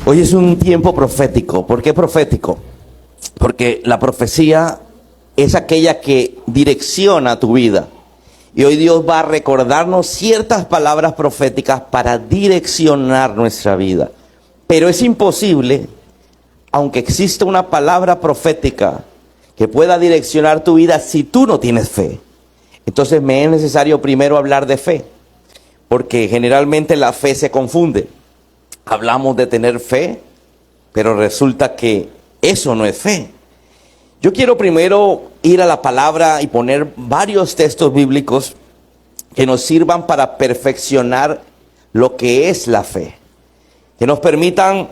Hoy es un tiempo profético. ¿Por qué profético? Porque la profecía es aquella que direcciona tu vida. Y hoy Dios va a recordarnos ciertas palabras proféticas para direccionar nuestra vida. Pero es imposible, aunque exista una palabra profética que pueda direccionar tu vida, si tú no tienes fe. Entonces me es necesario primero hablar de fe, porque generalmente la fe se confunde. Hablamos de tener fe, pero resulta que eso no es fe. Yo quiero primero ir a la palabra y poner varios textos bíblicos que nos sirvan para perfeccionar lo que es la fe, que nos permitan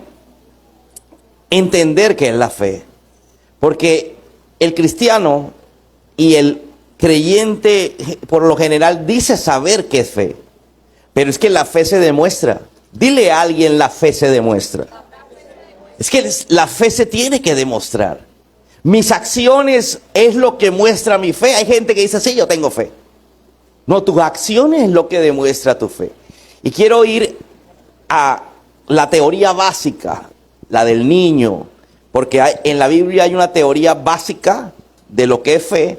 entender qué es la fe, porque el cristiano y el creyente por lo general dice saber qué es fe, pero es que la fe se demuestra. Dile a alguien: la fe se demuestra. Es que la fe se tiene que demostrar. Mis acciones es lo que muestra mi fe. Hay gente que dice: sí, yo tengo fe. No, tus acciones es lo que demuestra tu fe. Y quiero ir a la teoría básica, la del niño, porque en la Biblia hay una teoría básica de lo que es fe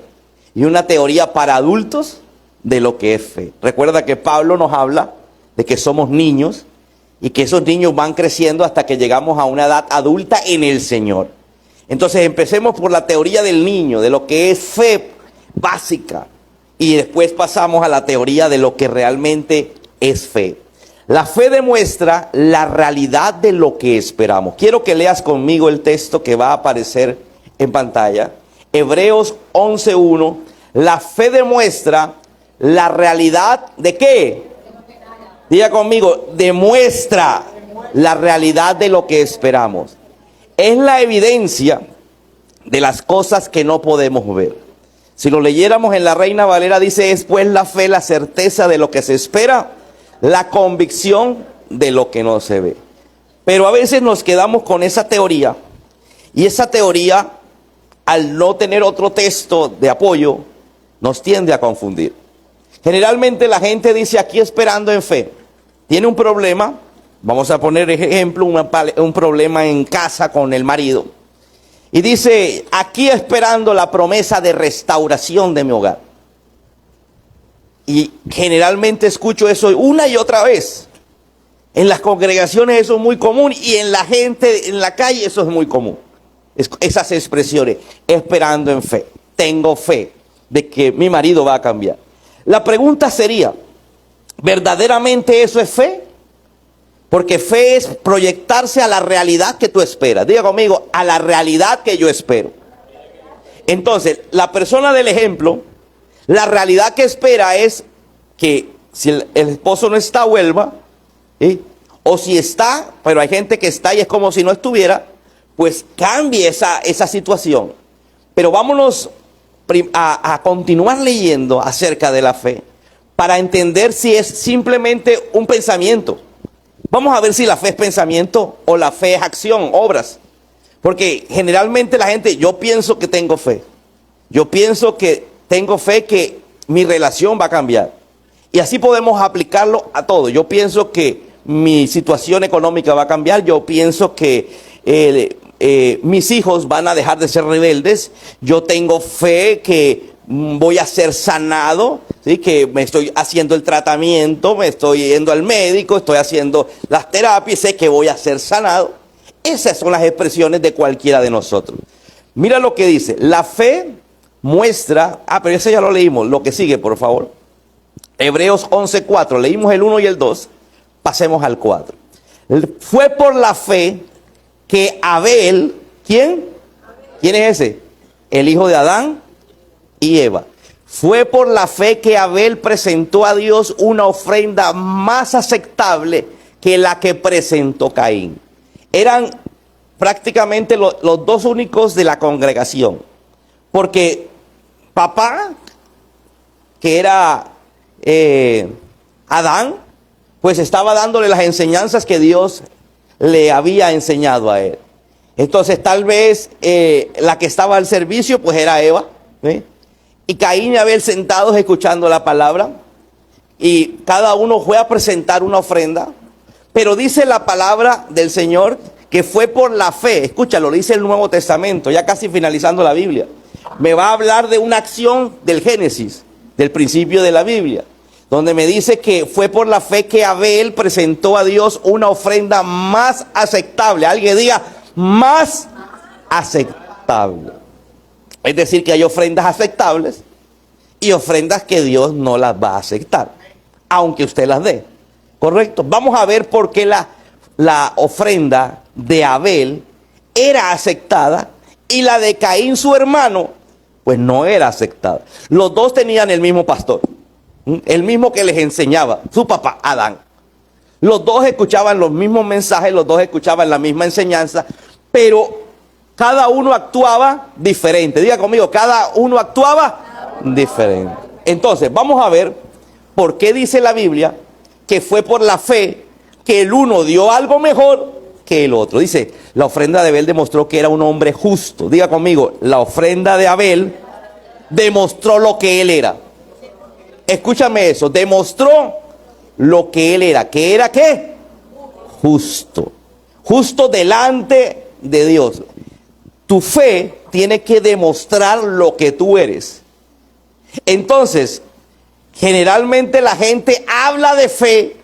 y una teoría para adultos de lo que es fe. Recuerda que Pablo nos habla de que somos niños y que esos niños van creciendo hasta que llegamos a una edad adulta en el Señor. Entonces empecemos por la teoría del niño, de lo que es fe básica, y después pasamos a la teoría de lo que realmente es fe. La fe demuestra la realidad de lo que esperamos. Quiero que leas conmigo el texto que va a aparecer en pantalla. Hebreos 11:1. La fe demuestra la realidad de ¿qué? Diga conmigo: demuestra la realidad de lo que esperamos. Es la evidencia de las cosas que no podemos ver. Si lo leyéramos en la Reina Valera, dice: es pues la fe la certeza de lo que se espera, la convicción de lo que no se ve. Pero a veces nos quedamos con esa teoría, y esa teoría, al no tener otro texto de apoyo, nos tiende a confundir. Generalmente la gente dice: aquí esperando en fe. Tiene un problema, vamos a poner ejemplo, un problema en casa con el marido. Y dice: aquí esperando la promesa de restauración de mi hogar. Y generalmente escucho eso una y otra vez. En las congregaciones eso es muy común, y en la gente en la calle eso es muy común. Esas expresiones: esperando en fe, tengo fe de que mi marido va a cambiar. La pregunta sería: ¿verdaderamente eso es fe? Porque fe es proyectarse a la realidad que tú esperas. Diga conmigo: a la realidad que yo espero. Entonces, la persona del ejemplo, la realidad que espera es que si el esposo no está, vuelva, ¿sí? O si está, pero hay gente que está y es como si no estuviera, pues cambie esa situación. Pero vámonos a continuar leyendo acerca de la fe para entender si es simplemente un pensamiento. Vamos a ver si la fe es pensamiento o la fe es acción, obras. Porque generalmente la gente: yo pienso que tengo fe. Yo pienso que tengo fe que mi relación va a cambiar. Y así podemos aplicarlo a todo. Yo pienso que mi situación económica va a cambiar. Yo pienso que mis hijos van a dejar de ser rebeldes. Yo tengo fe que voy a ser sanado, ¿sí? Que me estoy haciendo el tratamiento, me estoy yendo al médico, estoy haciendo las terapias, sé que voy a ser sanado. Esas son las expresiones de cualquiera de nosotros. Mira lo que dice: la fe muestra, pero ese ya lo leímos, lo que sigue por favor. Hebreos 11:4, leímos el 1 y el 2, pasemos al 4. Fue por la fe que Abel, ¿quién? ¿Quién es ese? El hijo de Adán y Eva. Fue por la fe que Abel presentó a Dios una ofrenda más aceptable que la que presentó Caín. Eran prácticamente los dos únicos de la congregación. Porque papá, que era Adán, pues estaba dándole las enseñanzas que Dios le había enseñado a él. Entonces tal vez la que estaba al servicio pues era Eva, ¿sí? Y Caín y Abel sentados escuchando la palabra, y cada uno fue a presentar una ofrenda. Pero dice la palabra del Señor que fue por la fe. Escúchalo, lo dice el Nuevo Testamento, ya casi finalizando la Biblia. Me va a hablar de una acción del Génesis, del principio de la Biblia, donde me dice que fue por la fe que Abel presentó a Dios una ofrenda más aceptable. Alguien diga, más aceptable. Es decir, que hay ofrendas aceptables y ofrendas que Dios no las va a aceptar, aunque usted las dé. ¿Correcto? Vamos a ver por qué la ofrenda de Abel era aceptada y la de Caín, su hermano, pues no era aceptada. Los dos tenían el mismo pastor, el mismo que les enseñaba, su papá, Adán. Los dos escuchaban los mismos mensajes, los dos escuchaban la misma enseñanza, pero cada uno actuaba diferente. Diga conmigo, cada uno actuaba diferente. Entonces, vamos a ver por qué dice la Biblia que fue por la fe que el uno dio algo mejor que el otro. Dice, la ofrenda de Abel demostró que era un hombre justo. Diga conmigo, la ofrenda de Abel demostró lo que él era. Escúchame eso, demostró lo que él era. ¿Qué era qué? Justo. Justo delante de Dios. Tu fe tiene que demostrar lo que tú eres. Entonces, generalmente la gente habla de fe,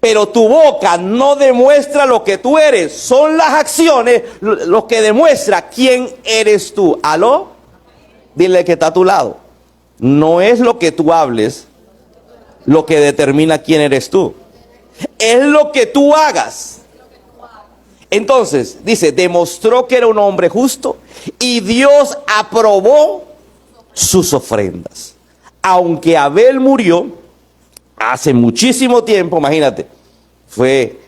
pero tu boca no demuestra lo que tú eres. Son las acciones lo que demuestra quién eres tú. ¿Aló? Dile que está a tu lado. No es lo que tú hables lo que determina quién eres tú. Es lo que tú hagas. Entonces, dice, demostró que era un hombre justo y Dios aprobó sus ofrendas. Aunque Abel murió hace muchísimo tiempo, imagínate, fue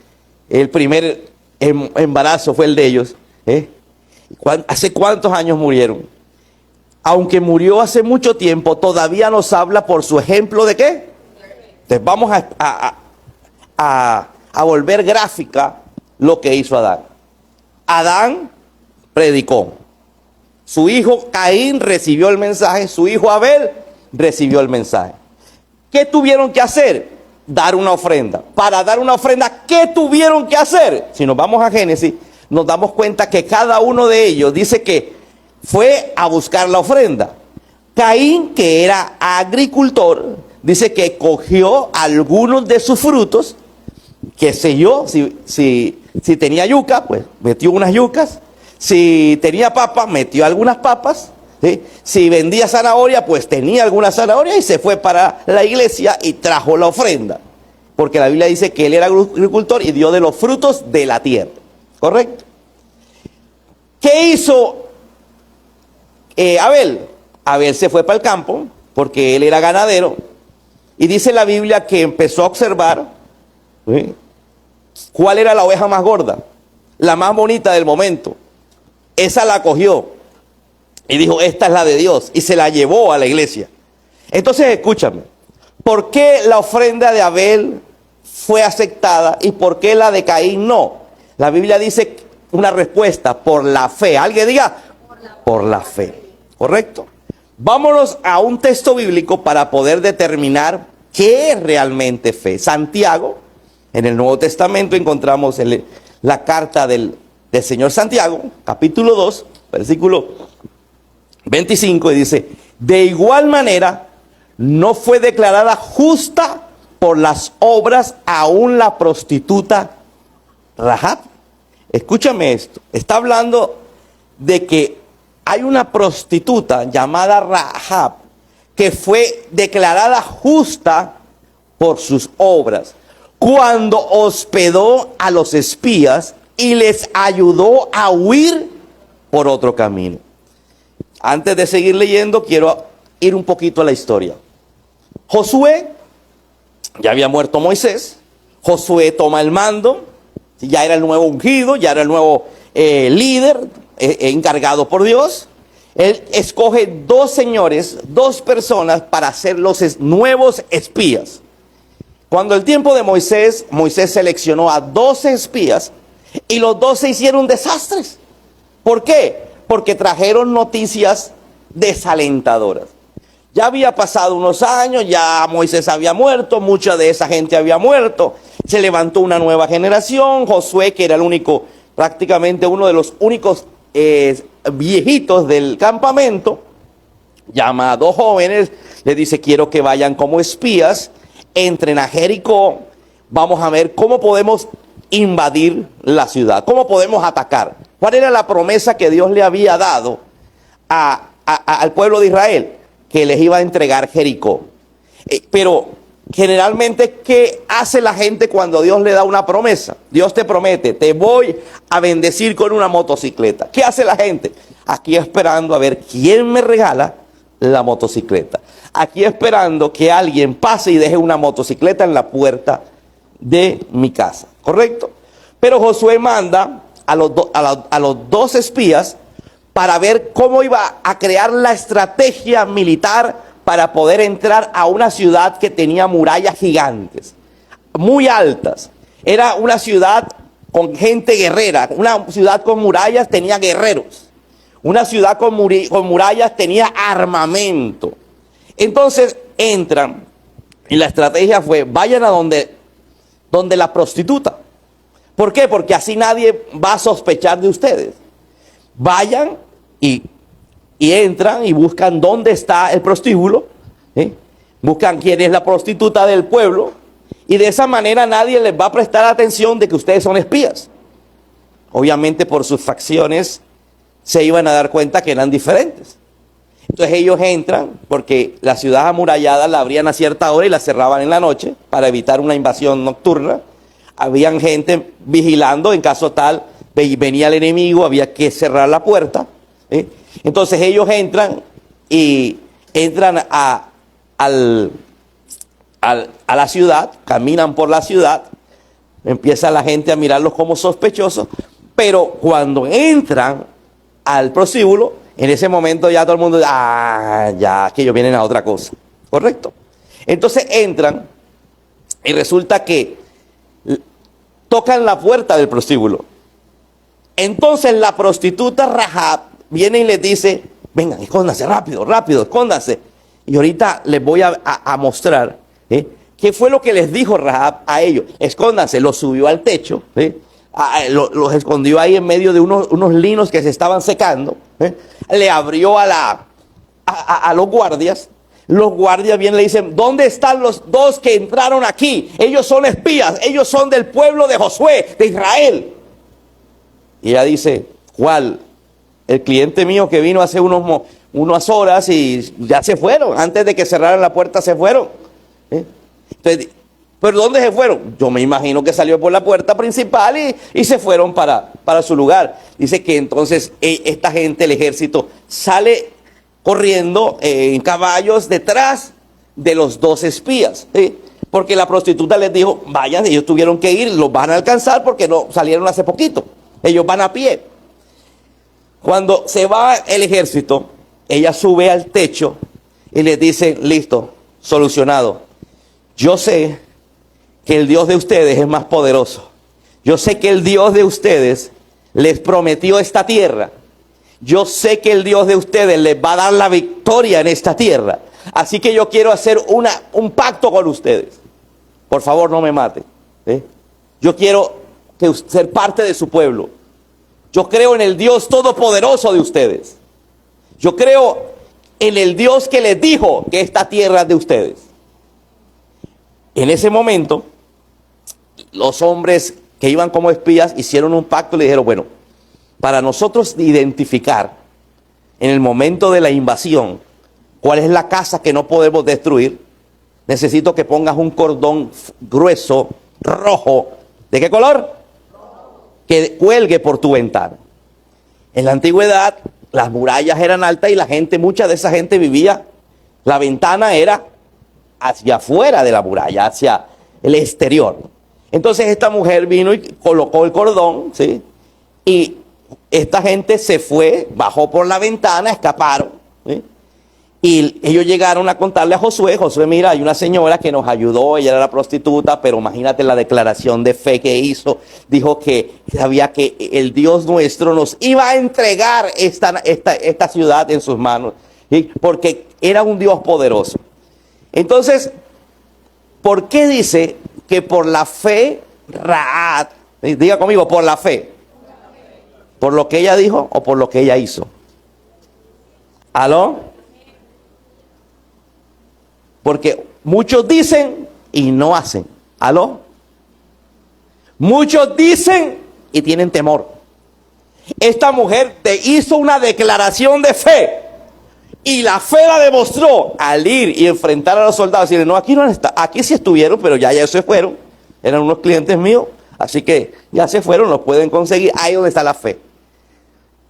el primer embarazo, fue el de ellos. ¿Hace cuántos años murieron? Aunque murió hace mucho tiempo, todavía nos habla por su ejemplo de qué. Entonces vamos a volver gráfica lo que hizo Adán. Adán predicó. Su hijo Caín recibió el mensaje, su hijo Abel recibió el mensaje. ¿Qué tuvieron que hacer? Dar una ofrenda. Para dar una ofrenda, ¿qué tuvieron que hacer? Si nos vamos a Génesis, nos damos cuenta que cada uno de ellos dice que fue a buscar la ofrenda. Caín, que era agricultor, dice que cogió algunos de sus frutos, qué sé yo, si tenía yuca, pues metió unas yucas. Si tenía papas, metió algunas papas. ¿Sí? Si vendía zanahoria, pues tenía alguna zanahoria y se fue para la iglesia y trajo la ofrenda. Porque la Biblia dice que él era agricultor y dio de los frutos de la tierra. ¿Correcto? ¿Qué hizo Abel? Abel se fue para el campo porque él era ganadero. Y dice la Biblia que empezó a observar, ¿sí?, cuál era la oveja más gorda, la más bonita del momento. Esa la cogió y dijo, esta es la de Dios, y se la llevó a la iglesia. Entonces escúchame, ¿por qué la ofrenda de Abel fue aceptada y por qué la de Caín no? La Biblia dice una respuesta, por la fe. Alguien diga, por la fe. ¿Correcto? Vámonos a un texto bíblico para poder determinar qué es realmente fe. Santiago, en el Nuevo Testamento encontramos la carta del Señor Santiago, capítulo 2, versículo 25, y dice, de igual manera, no fue declarada justa por las obras aún la prostituta Rahab. Escúchame esto, está hablando de que hay una prostituta llamada Rahab que fue declarada justa por sus obras cuando hospedó a los espías y les ayudó a huir por otro camino. Antes de seguir leyendo, quiero ir un poquito a la historia. Josué, ya había muerto Moisés, Josué toma el mando, ya era el nuevo ungido, ya era el nuevo líder encargado por Dios. Él escoge dos señores, dos personas para ser los nuevos espías. Cuando el tiempo de Moisés seleccionó a 12 espías y los 12 hicieron desastres. ¿Por qué? Porque trajeron noticias desalentadoras. Ya había pasado unos años, ya Moisés había muerto, mucha de esa gente había muerto. Se levantó una nueva generación. Josué, que era el único prácticamente uno de los únicos viejitos del campamento, llama a dos jóvenes, les dice: quiero que vayan como espías, entren a Jericó, vamos a ver cómo podemos invadir la ciudad, cómo podemos atacar. ¿Cuál era la promesa que Dios le había dado al pueblo de Israel? Que les iba a entregar Jericó. Pero generalmente, ¿qué hace la gente cuando Dios le da una promesa? Dios te promete: te voy a bendecir con una motocicleta. ¿Qué hace la gente? Aquí esperando a ver quién me regala la motocicleta. Aquí esperando que alguien pase y deje una motocicleta en la puerta de mi casa. ¿Correcto? Pero Josué manda a los dos espías para ver cómo iba a crear la estrategia militar para poder entrar a una ciudad que tenía murallas gigantes, muy altas. Era una ciudad con gente guerrera, una ciudad con murallas tenía guerreros, una ciudad con murallas tenía armamento. Entonces entran y la estrategia fue: vayan a donde la prostituta. ¿Por qué? Porque así nadie va a sospechar de ustedes. Vayan y entran y buscan dónde está el prostíbulo, buscan quién es la prostituta del pueblo, y de esa manera nadie les va a prestar atención de que ustedes son espías. Obviamente por sus facciones se iban a dar cuenta que eran diferentes. Entonces ellos entran, porque la ciudad amurallada la abrían a cierta hora y la cerraban en la noche para evitar una invasión nocturna. Habían gente vigilando, en caso tal venía el enemigo, había que cerrar la puerta. Entonces ellos entran y entran a la ciudad, caminan por la ciudad, empieza la gente a mirarlos como sospechosos, pero cuando entran al prostíbulo, en ese momento ya todo el mundo, ya que ellos vienen a otra cosa, ¿correcto? Entonces entran y resulta que tocan la puerta del prostíbulo. Entonces la prostituta Rahab viene y les dice: vengan, escóndanse, rápido, escóndanse. Y ahorita les voy a mostrar qué fue lo que les dijo Rahab a ellos. Escóndanse. Los subió al techo, los escondió ahí en medio de unos linos que se estaban secando. Le abrió a los guardias. Los guardias vienen y le dicen: ¿dónde están los dos que entraron aquí? Ellos son espías, ellos son del pueblo de Josué, de Israel. Y ella dice: ¿cuál? El cliente mío que vino hace unas horas y ya se fueron. Antes de que cerraran la puerta se fueron. Entonces, ¿pero dónde se fueron? Yo me imagino que salió por la puerta principal y se fueron para su lugar. Dice que entonces esta gente, el ejército, sale corriendo en caballos detrás de los dos espías. Porque la prostituta les dijo: vayan, ellos tuvieron que ir, los van a alcanzar porque no salieron hace poquito. Ellos van a pie. Cuando se va el ejército, ella sube al techo y les dice: listo, solucionado. Yo sé que el Dios de ustedes es más poderoso. Yo sé que el Dios de ustedes les prometió esta tierra. Yo sé que el Dios de ustedes les va a dar la victoria en esta tierra. Así que yo quiero hacer un pacto con ustedes. Por favor, no me maten. Yo quiero ser parte de su pueblo. Yo creo en el Dios todopoderoso de ustedes. Yo creo en el Dios que les dijo que esta tierra es de ustedes. En ese momento, los hombres que iban como espías hicieron un pacto y le dijeron: bueno, para nosotros identificar en el momento de la invasión cuál es la casa que no podemos destruir, necesito que pongas un cordón grueso, rojo. ¿De qué color? Que cuelgue por tu ventana. En la antigüedad las murallas eran altas y mucha de esa gente vivía, la ventana era hacia afuera de la muralla, hacia el exterior. Entonces esta mujer vino y colocó el cordón, ¿sí? Y esta gente se fue, bajó por la ventana, escaparon, ¿sí? Y ellos llegaron a contarle a Josué: Josué, mira, hay una señora que nos ayudó, ella era la prostituta, pero imagínate la declaración de fe que hizo. Dijo que sabía que el Dios nuestro nos iba a entregar esta ciudad en sus manos, ¿sí? Porque era un Dios poderoso. Entonces, ¿por qué dice que por la fe Rahab? Diga conmigo: por la fe. ¿Por lo que ella dijo o por lo que ella hizo? ¿Aló? Porque muchos dicen y no hacen. ¿Aló? Muchos dicen y tienen temor. Esta mujer te hizo una declaración de fe y la fe la demostró al ir y enfrentar a los soldados y decirle, no, aquí no están, aquí sí estuvieron, pero ya se fueron. Eran unos clientes míos, así que ya se fueron, los pueden conseguir. Ahí donde está la fe.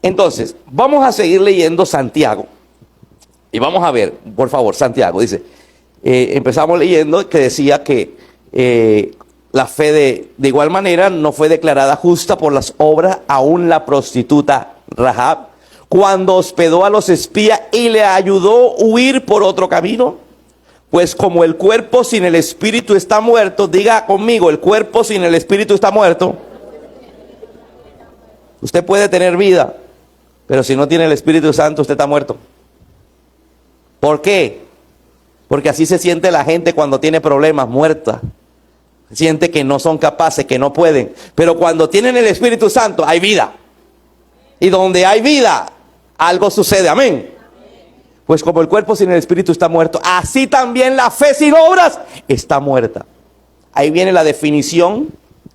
Entonces, vamos a seguir leyendo Santiago. Y vamos a ver, por favor, Santiago dice, empezamos leyendo que decía que la fe de igual manera no fue declarada justa por las obras, aún la prostituta Rahab, cuando hospedó a los espías y le ayudó a huir por otro camino. Pues como el cuerpo sin el espíritu está muerto, diga conmigo, el cuerpo sin el espíritu está muerto. Usted puede tener vida, pero si no tiene el Espíritu Santo, usted está muerto. ¿Por qué? Porque así se siente la gente cuando tiene problemas, muerta. Siente que no son capaces, que no pueden. Pero cuando tienen el Espíritu Santo, hay vida. Y donde hay vida, algo sucede. Amén. Pues como el cuerpo sin el Espíritu está muerto, así también la fe sin obras está muerta. Ahí viene la definición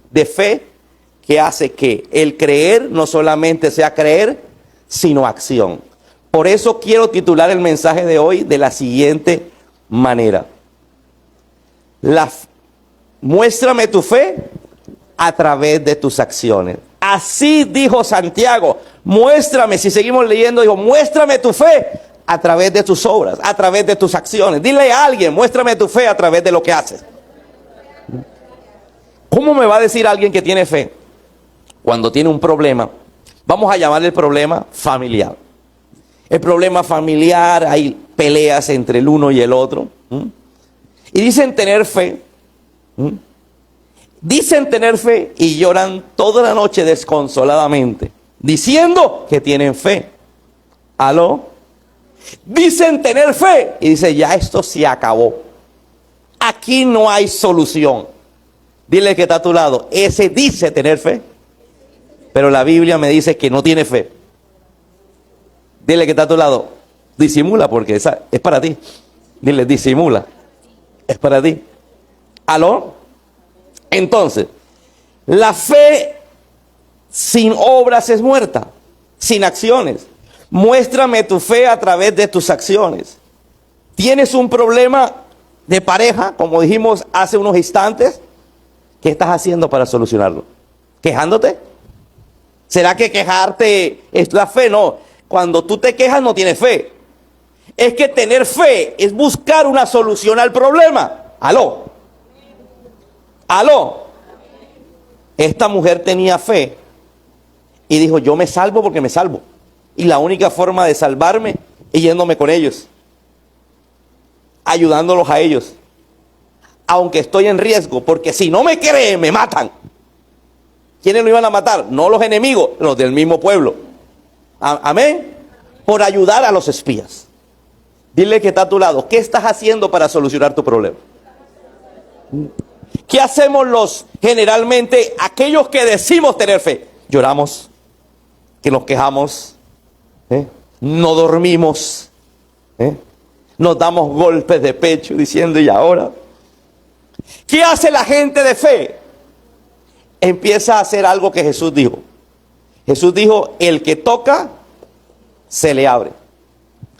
de fe que hace que el creer no solamente sea creer, sino acción. Por eso quiero titular el mensaje de hoy de la siguiente manera. Muéstrame tu fe a través de tus acciones. Así dijo Santiago, muéstrame, si seguimos leyendo, dijo, muéstrame tu fe a través de tus obras, a través de tus acciones. Dile a alguien, muéstrame tu fe a través de lo que haces. ¿Cómo me va a decir alguien que tiene fe cuando tiene un problema? Vamos a llamarle el problema familiar. El problema familiar, hay peleas entre el uno y el otro. Y dicen tener fe. Dicen tener fe y lloran toda la noche desconsoladamente, diciendo que tienen fe. ¿Aló? Dicen tener fe y dice, ya esto se acabó. Aquí no hay solución. Dile que está a tu lado, ese dice tener fe, pero la Biblia me dice que no tiene fe. Dile que está a tu lado, disimula porque esa es para ti. Dile, disimula, es para ti. ¿Aló? Entonces, la fe sin obras es muerta, sin acciones. Muéstrame tu fe a través de tus acciones. ¿Tienes un problema de pareja, como dijimos hace unos instantes? ¿Qué estás haciendo para solucionarlo? ¿Quejándote? ¿Será que quejarte es la fe? No, cuando tú te quejas no tienes fe. Es que tener fe es buscar una solución al problema. ¿Aló? ¿Aló? Esta mujer tenía fe y dijo, yo me salvo porque me salvo. Y la única forma de salvarme es yéndome con ellos, ayudándolos a ellos. Aunque estoy en riesgo, porque si no me creen, me matan. ¿Quiénes lo iban a matar? No los enemigos, los del mismo pueblo. Amén. Por ayudar a los espías. Dile que está a tu lado, ¿qué estás haciendo para solucionar tu problema? ¿Qué hacemos generalmente aquellos que decimos tener fe? Lloramos, que nos quejamos, no dormimos, nos damos golpes de pecho diciendo, ¿y ahora? ¿Qué hace la gente de fe? Empieza a hacer algo que Jesús dijo. Jesús dijo, el que toca, se le abre.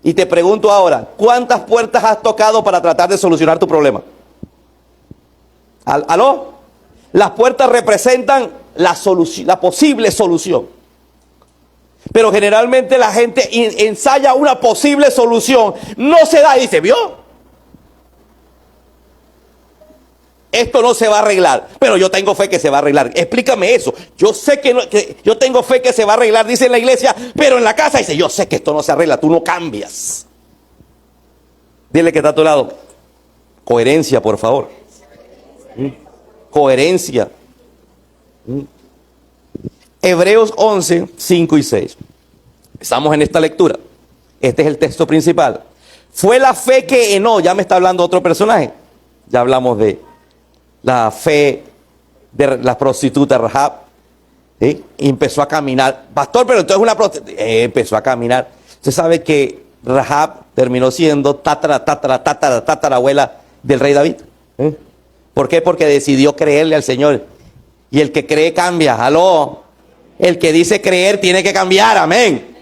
Y te pregunto ahora, ¿cuántas puertas has tocado para tratar de solucionar tu problema? ¿Aló? Las puertas representan la posible solución. Pero generalmente la gente ensaya una posible solución, no se da y dice, ¿vio? Esto no se va a arreglar, pero yo tengo fe que se va a arreglar. Explícame eso. Yo sé que yo tengo fe que se va a arreglar, dice en la iglesia, pero en la casa dice, yo sé que esto no se arregla, tú no cambias. Dile que está a tu lado, coherencia, por favor. Coherencia. Hebreos 11, 5 y 6. Estamos en esta lectura. Este es el texto principal. Fue la fe que Enoc, ya me está hablando otro personaje. Ya hablamos de la fe de la prostituta Rahab. ¿sí? Y empezó a caminar. Pastor, pero entonces empezó a caminar. Usted sabe que Rahab terminó siendo tatarabuela del rey David. ¿Eh? ¿Por qué? Porque decidió creerle al Señor. Y el que cree cambia. Aló. El que dice creer tiene que cambiar. Amén.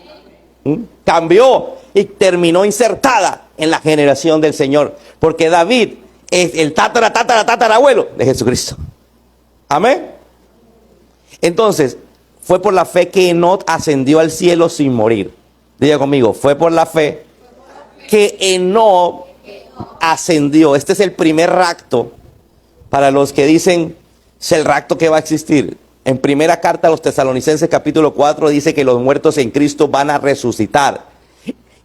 Cambió y terminó insertada en la generación del Señor. Porque David es el tatarabuelo de Jesucristo. Amén. Entonces, fue por la fe que Enoc ascendió al cielo sin morir. Diga conmigo, fue por la fe que Enoc ascendió. Este es el primer rapto para los que dicen es el rapto que va a existir. En primera carta a los Tesalonicenses capítulo 4 dice que los muertos en Cristo van a resucitar.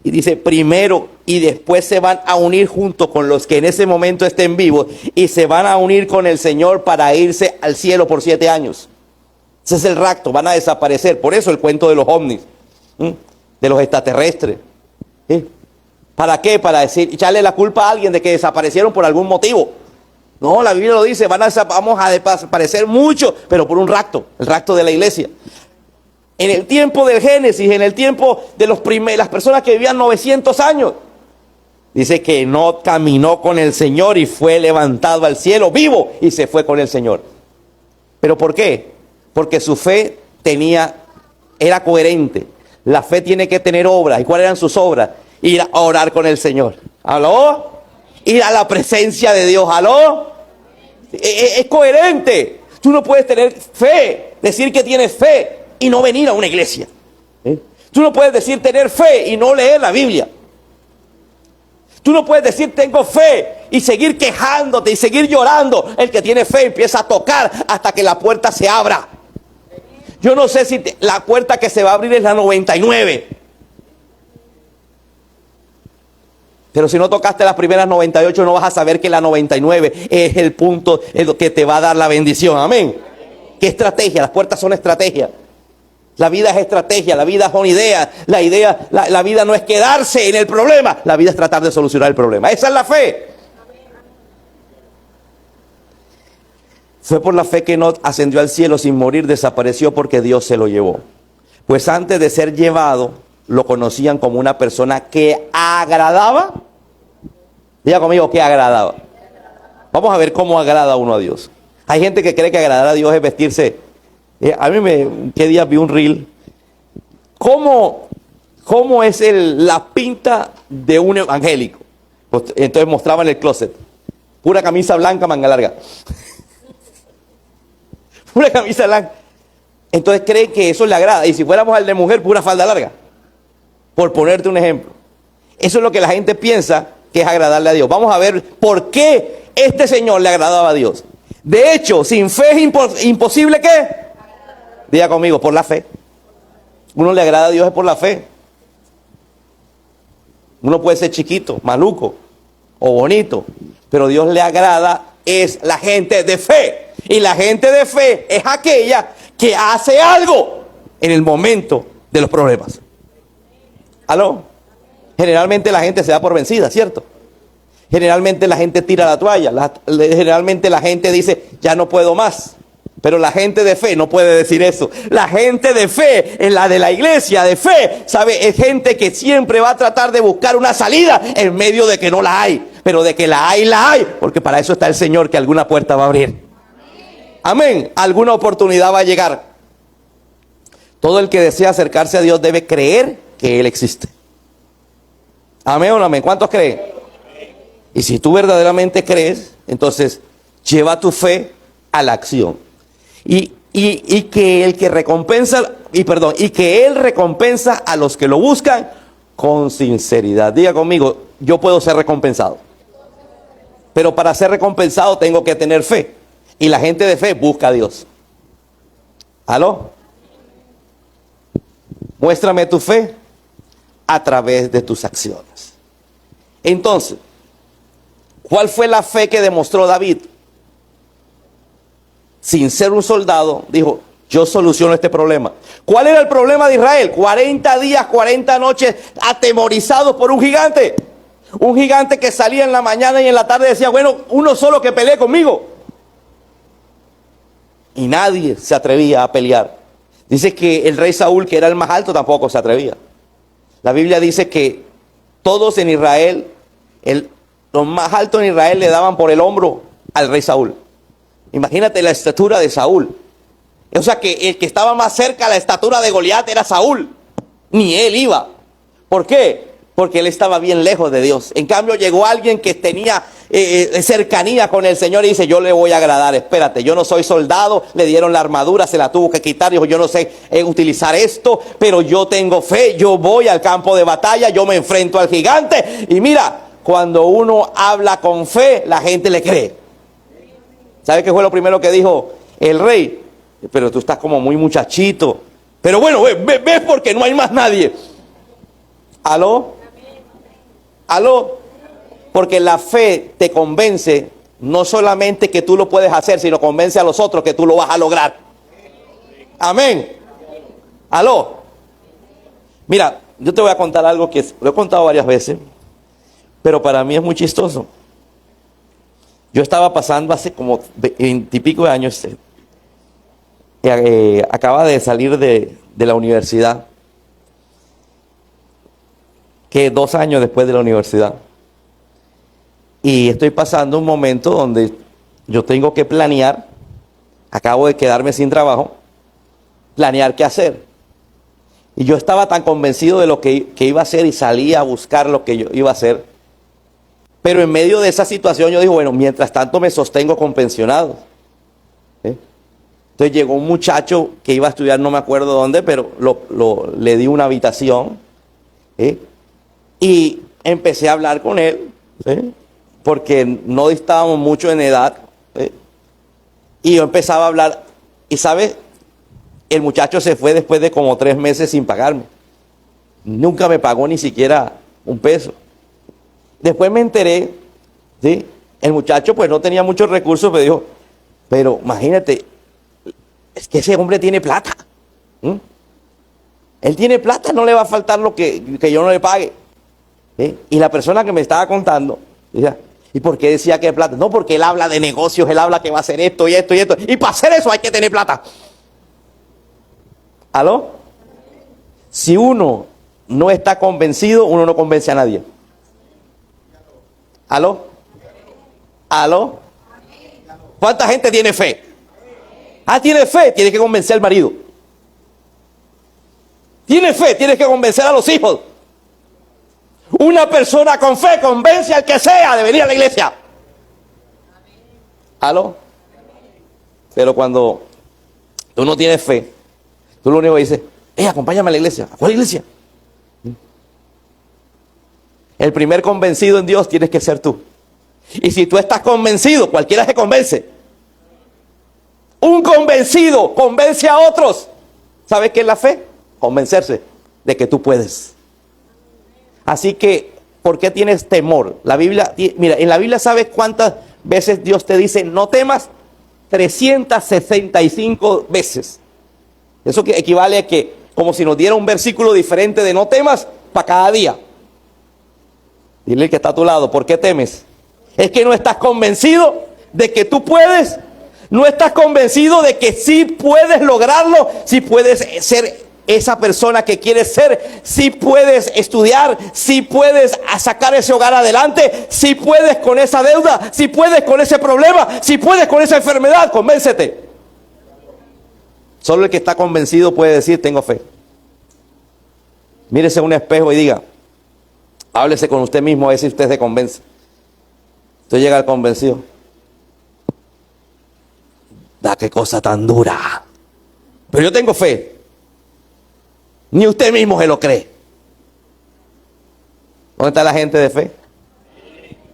Y dice primero y después se van a unir junto con los que en ese momento estén vivos y se van a unir con el Señor para irse al cielo por 7 años. Ese es el rapto, van a desaparecer. Por eso el cuento de los ovnis, de los extraterrestres. ¿Sí? ¿Para qué? Para echarle la culpa a alguien de que desaparecieron por algún motivo. No, la Biblia lo dice, vamos a desaparecer mucho, pero por un rapto, el rapto de la iglesia. En el tiempo del Génesis, en el tiempo de las personas que vivían 900 años, dice que Enoc caminó con el Señor y fue levantado al cielo vivo y se fue con el Señor. ¿Pero por qué? Porque su fe era coherente. La fe tiene que tener obras. ¿Y cuáles eran sus obras? Ir a orar con el Señor. ¿Aló? Ir a la presencia de Dios. ¿Aló? Es coherente. Tú no puedes tener fe, decir que tienes fe y no venir a una iglesia. Tú no puedes decir tener fe y no leer la Biblia. Tú no puedes decir tengo fe y seguir quejándote y seguir llorando. El que tiene fe empieza a tocar hasta que la puerta se abra. Yo no sé si la puerta que se va a abrir es la 99. Pero si no tocaste las primeras 98, no vas a saber que la 99 es el punto que te va a dar la bendición. Amén. ¿Qué estrategia? Las puertas son estrategia. La vida es estrategia, la vida son ideas. La vida no es quedarse en el problema. La vida es tratar de solucionar el problema. Esa es la fe. Fue por la fe que Enoc ascendió al cielo sin morir, desapareció porque Dios se lo llevó. Pues antes de ser llevado, lo conocían como una persona que agradaba. Diga conmigo, que agradaba. Vamos a ver cómo agrada uno a Dios. Hay gente que cree que agradar a Dios es vestirse. ¿Qué día vi un reel? ¿Cómo es la pinta de un evangélico? Pues, entonces mostraban el closet. Pura camisa blanca, manga larga. Pura camisa blanca. Entonces creen que eso le agrada. Y si fuéramos al de mujer, pura falda larga. Por ponerte un ejemplo. Eso es lo que la gente piensa que es agradarle a Dios. Vamos a ver por qué este señor le agradaba a Dios. De hecho, sin fe es imposible que... Diga conmigo, por la fe. Uno le agrada a Dios es por la fe. Uno puede ser chiquito, maluco o bonito, pero Dios le agrada es la gente de fe. Y la gente de fe es aquella que hace algo en el momento de los problemas. ¿Aló? Generalmente la gente se da por vencida, ¿cierto? Generalmente la gente tira la toalla. Generalmente la gente dice, ya no puedo más. Pero la gente de fe no puede decir eso. La gente de fe, en la de la iglesia de fe, ¿sabe? Es gente que siempre va a tratar de buscar una salida en medio de que no la hay. Pero de que la hay. Porque para eso está el Señor, que alguna puerta va a abrir. Amén. Alguna oportunidad va a llegar. Todo el que desea acercarse a Dios debe creer que Él existe. Amén o no amén. ¿Cuántos creen? Y si tú verdaderamente crees, entonces lleva tu fe a la acción. Y que el que recompensa, y que Él recompensa a los que lo buscan con sinceridad. Diga conmigo, yo puedo ser recompensado. Pero para ser recompensado tengo que tener fe. Y la gente de fe busca a Dios. ¿Aló? Muéstrame tu fe a través de tus acciones. Entonces, ¿cuál fue la fe que demostró David? Sin ser un soldado, dijo, yo soluciono este problema. ¿Cuál era el problema de Israel? 40 días, 40 noches atemorizados por un gigante. Un gigante que salía en la mañana y en la tarde decía, bueno, uno solo que pelee conmigo. Y nadie se atrevía a pelear. Dice que el rey Saúl, que era el más alto, tampoco se atrevía. La Biblia dice que todos en Israel, los más altos en Israel le daban por el hombro al rey Saúl. Imagínate la estatura de Saúl. O sea que el que estaba más cerca a la estatura de Goliat era Saúl. Ni él iba. ¿Por qué? Porque él estaba bien lejos de Dios. En cambio llegó alguien que tenía cercanía con el Señor y dice, yo le voy a agradar. Espérate, yo no soy soldado. Le dieron la armadura, se la tuvo que quitar. Dijo, yo no sé utilizar esto, pero yo tengo fe. Yo voy al campo de batalla, yo me enfrento al gigante. Y mira, cuando uno habla con fe, la gente le cree. ¿Sabe qué fue lo primero que dijo el rey? Pero tú estás como muy muchachito. Pero bueno, ves porque no hay más nadie. ¿Aló? ¿Aló? Porque la fe te convence, no solamente que tú lo puedes hacer, sino convence a los otros que tú lo vas a lograr. Amén. ¿Aló? Mira, yo te voy a contar algo que lo he contado varias veces, pero para mí es muy chistoso. Yo estaba pasando hace como 20 y pico de años, acaba de salir de la universidad, que 2 años después de la universidad. Y estoy pasando un momento donde yo tengo que planear, acabo de quedarme sin trabajo, planear qué hacer. Y yo estaba tan convencido de lo que iba a hacer y salí a buscar lo que yo iba a hacer. Pero en medio de esa situación yo digo, bueno, mientras tanto me sostengo con pensionados. Entonces llegó un muchacho que iba a estudiar, no me acuerdo dónde, pero le di una habitación. Y empecé a hablar con él, porque no distábamos mucho en edad. Y yo empezaba a hablar, y ¿sabes? El muchacho se fue después de como 3 meses sin pagarme. Nunca me pagó ni siquiera un peso. Después me enteré, ¿sí? El muchacho pues no tenía muchos recursos, me dijo, pero imagínate, es que ese hombre tiene plata. Él tiene plata, no le va a faltar lo que yo no le pague. Y la persona que me estaba contando, decía, ¿y por qué decía que es plata? No, porque él habla de negocios, él habla que va a hacer esto y esto y esto. Y para hacer eso hay que tener plata. ¿Aló? Si uno no está convencido, uno no convence a nadie. ¿Aló? ¿Aló? ¿Cuánta gente tiene fe? Ah, tiene fe, tiene que convencer al marido. Tiene fe, tienes que convencer a los hijos. Una persona con fe convence al que sea de venir a la iglesia. ¿Aló? Pero cuando tú no tienes fe, tú lo único que dices, acompáñame a la iglesia. ¿A cuál iglesia? El primer convencido en Dios tienes que ser tú. Y si tú estás convencido, cualquiera se convence. Un convencido convence a otros. ¿Sabes qué es la fe? Convencerse de que tú puedes. Así que, ¿por qué tienes temor? La Biblia, mira, en la Biblia, ¿sabes cuántas veces Dios te dice no temas? 365 veces. Eso que equivale a que, como si nos diera un versículo diferente de no temas para cada día. Dile al que está a tu lado, ¿por qué temes? Es que no estás convencido de que tú puedes. No estás convencido de que sí puedes lograrlo, si puedes ser esa persona que quieres ser, si puedes estudiar, si puedes sacar ese hogar adelante, si puedes con esa deuda, si puedes con ese problema, si puedes con esa enfermedad, convéncete. Solo el que está convencido puede decir, tengo fe. Mírese en un espejo y diga, háblese con usted mismo a ver si usted se convence. Usted llega al convencido. Da qué cosa tan dura. Pero yo tengo fe. Ni usted mismo se lo cree. ¿Dónde está la gente de fe?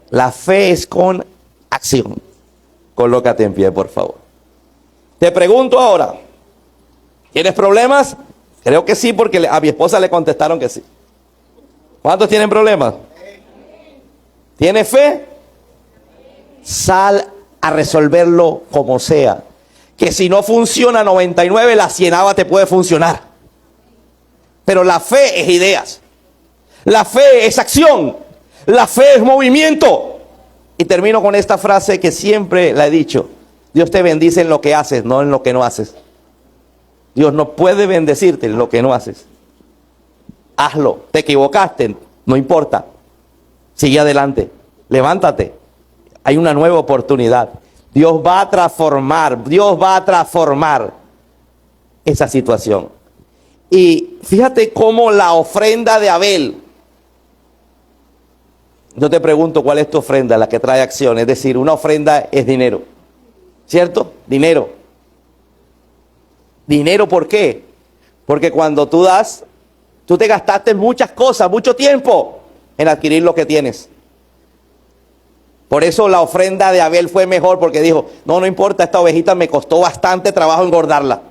La fe es con acción. Colócate en pie, por favor. Te pregunto ahora, ¿tienes problemas? Creo que sí, porque a mi esposa le contestaron que sí. ¿Cuántos tienen problemas? ¿Tienes fe? Sal a resolverlo como sea. Que si no funciona 99, la 100ava te puede funcionar. Pero la fe es ideas. La fe es acción. La fe es movimiento. Y termino con esta frase que siempre la he dicho. Dios te bendice en lo que haces, no en lo que no haces. Dios no puede bendecirte en lo que no haces. Hazlo. Te equivocaste, no importa. Sigue adelante. Levántate. Hay una nueva oportunidad. Dios va a transformar. Dios va a transformar esa situación. Y fíjate cómo la ofrenda de Abel. Yo te pregunto, ¿cuál es tu ofrenda? La que trae acción. Es decir, una ofrenda es dinero. ¿Cierto? Dinero. Dinero, ¿por qué? Porque cuando tú das, tú te gastaste muchas cosas, mucho tiempo en adquirir lo que tienes. Por eso la ofrenda de Abel fue mejor, porque dijo, no importa, esta ovejita me costó bastante trabajo engordarla.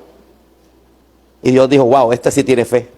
Y Dios dijo, wow, este sí tiene fe.